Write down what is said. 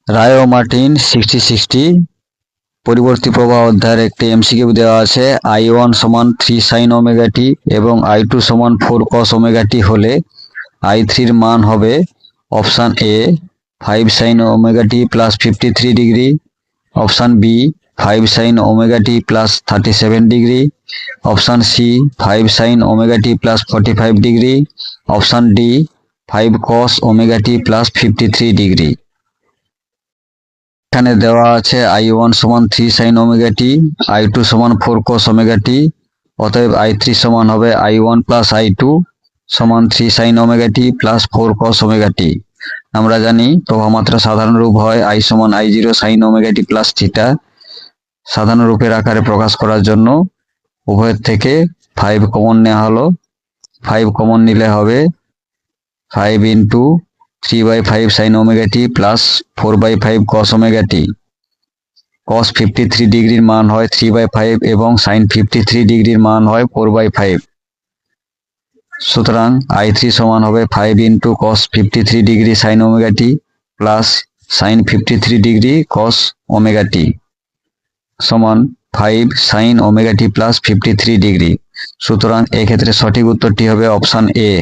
রায় ও Martin 60-60 পরিবর্তী প্রবাহ অধ্যায়ের একটি এমসিকিউ দেওয়া আছে। I1 সমান 3 sin ওমেগা টি এবং I2 সমান 4 cos ওমেগা টি হলে I3 এর মান হবে option A 5 sin omega T plus 53 degree, option B 5 sin omega T plus 37 degree, option C 5 sin omega T plus 45 degree, option D 5 cos omega T plus 53 degree. এখানে দেওয়া আছে I1 সমান 3 sin omega টি, I2 সমান 4 cos omega টি, অতএব I3 সমান হবে I1 plus I2 সমান 3 sin omega টি plus 4 cos omega টি। আমরা জানি প্রবাহমাত্রা সাধারণ রূপ হয় I সমান I0 sin ওমেগা টি প্লাস থিটা। সাধারণ রূপের আকারে প্রকাশ করার জন্য উভয়ের থেকে 5 কমন নেওয়া হলো। 5 কমন নিলে হবে 5 ইন্টু 3/5 sin ওমেগা টি প্লাস 4/5 cos ওমেগা টি। cos 53 ডিগ্রির মান হয় 3/5 এবং sin 53 ডিগ্রির মান হয় 4/5। সুতরাং I3 সমান হবে 5 into cos 53 degree sin omega টি plus sin 53 degree cos omega t সমান 5 sin ওমেগা টি প্লাস 53 ডিগ্রি। সুতরাং এক্ষেত্রে সঠিক উত্তরটি হবে অপশান এ।